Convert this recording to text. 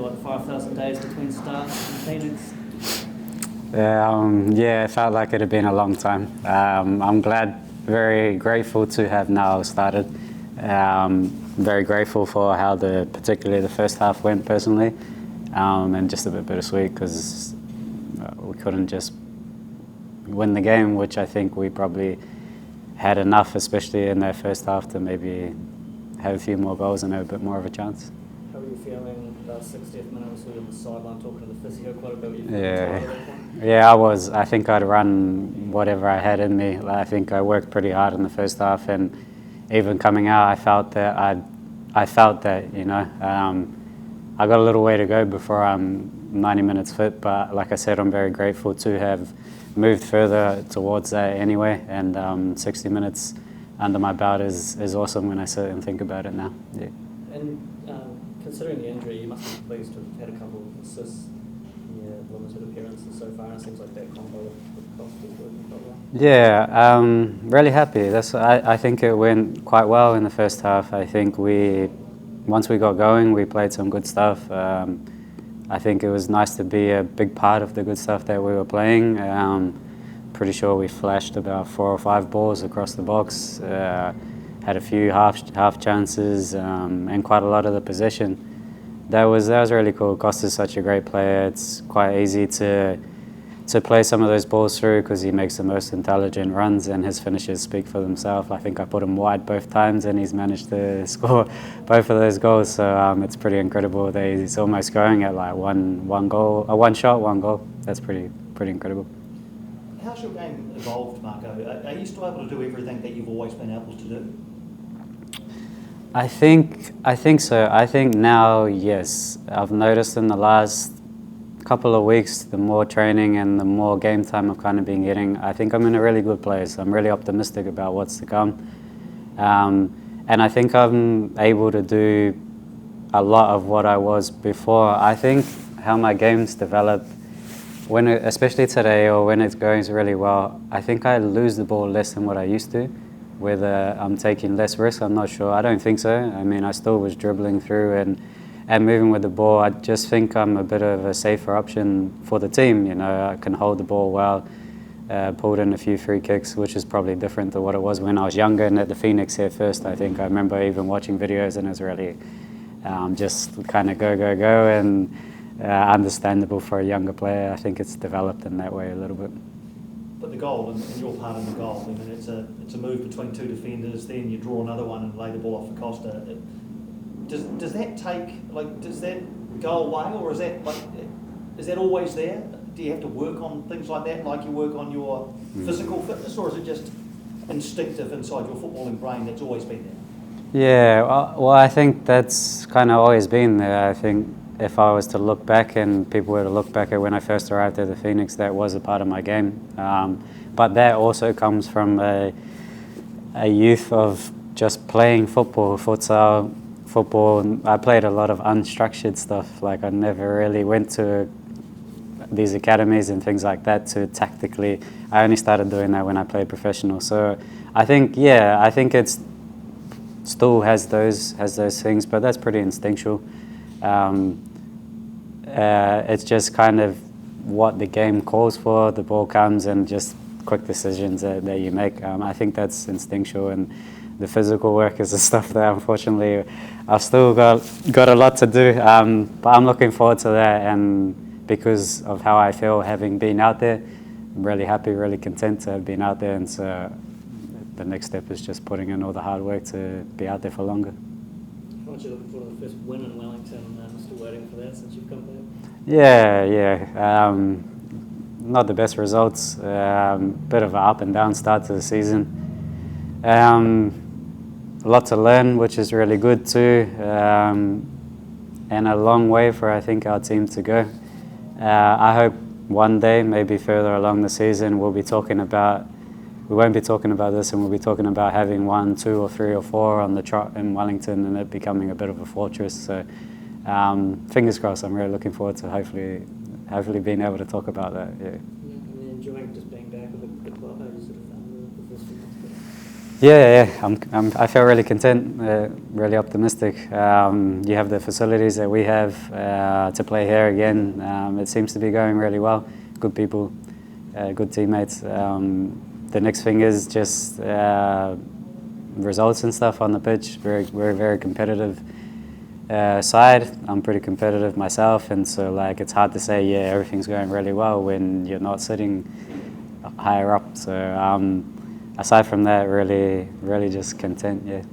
feel like 5,000 days between starts in Phoenix? Yeah, it felt like it had been a long time. I'm glad, very grateful to have now started. Very grateful for how particularly the first half went personally, and just a bit bittersweet because we couldn't just win the game, which I think we probably had enough, especially in that first half, to maybe have a few more goals and have a bit more of a chance. How were you feeling about 60th minute? Was on the sideline talking to the physio quite a bit? Yeah, I was. I think I'd run whatever I had in me. I think I worked pretty hard in the first half, and even coming out, I felt that I got a little way to go before I'm 90 minutes fit. But like I said, I'm very grateful to have moved further towards that anyway. And 60 minutes under my belt is awesome when I sit and think about it now. Yeah. And considering the injury, you must be pleased to have had a couple of assists in your limited appearances so far. And it seems like that combo with Costa is working quite well. Yeah, really happy. I think it went quite well in the first half. I think once we got going, we played some good stuff. I think it was nice to be a big part of the good stuff that we were playing. Pretty sure we flashed about 4 or 5 balls across the box. Had a few half chances and quite a lot of the possession. That was really cool. Costa's such a great player. It's quite easy to play some of those balls through because he makes the most intelligent runs and his finishes speak for themselves. I think I put him wide both times and he's managed to score both of those goals. So it's pretty incredible that he's almost going at like one shot, one goal. That's pretty incredible. How's your game evolved, Marco? Are you still able to do everything that you've always been able to do? I think so. I think now, yes. I've noticed in the last couple of weeks, the more training and the more game time I've kind of been getting, I think I'm in a really good place. I'm really optimistic about what's to come. And I think I'm able to do a lot of what I was before. I think how my games develop, especially today or when it's going really well, I think I lose the ball less than what I used to. Whether I'm taking less risk, I'm not sure. I don't think so. I mean, I still was dribbling through and moving with the ball. I just think I'm a bit of a safer option for the team. You know, I can hold the ball well, pulled in a few free kicks, which is probably different to what it was when I was younger and at the Phoenix here first. I think I remember even watching videos and it was really just kind of go, and understandable for a younger player. I think it's developed in that way a little bit. But the goal, and your part in the goal, I mean, it's a move between 2 defenders, then you draw another one and lay the ball off for Costa. Does that go away, or is that always there? Do you have to work on things like that, like you work on your physical fitness, or is it just instinctive inside your footballing brain that's always been there? Yeah, well, I think that's kind of always been there. I think if I was to look back and people were to look back at when I first arrived at the Phoenix, that was a part of my game. But that also comes from a youth of just playing football, futsal, football. I played a lot of unstructured stuff. Like I never really went to these academies and things like that to tactically. I only started doing that when I played professional. So I think it's still has those things, but that's pretty instinctual. It's just kind of what the game calls for. The ball comes and just quick decisions that you make. I think that's instinctual, and the physical work is the stuff that unfortunately I've still got a lot to do. But I'm looking forward to that, and because of how I feel having been out there, I'm really happy, really content to have been out there, and so the next step is just putting in all the hard work to be out there for longer. How much are you looking for the first win in Wellington? Still waiting for that since you've come back? Yeah. Not the best results. Bit of an up and down start to the season. A lot to learn, which is really good too, and a long way for I think our team to go. I hope one day, maybe further along the season, we won't be talking about this, and we'll be talking about having 1, 2 or 3 or 4 on the trot in Wellington and it becoming a bit of a fortress. So fingers crossed. I'm really looking forward to hopefully being able to talk about that. Yeah. And enjoying just being back with the club. How you sort of found the first few months? I feel really content, really optimistic. You have the facilities that we have to play here again. It seems to be going really well. Good people, good teammates. The next thing is just results and stuff on the pitch. We're a very competitive side. I'm pretty competitive myself, and so like it's hard to say everything's going really well when you're not sitting higher up. So aside from that, really just content.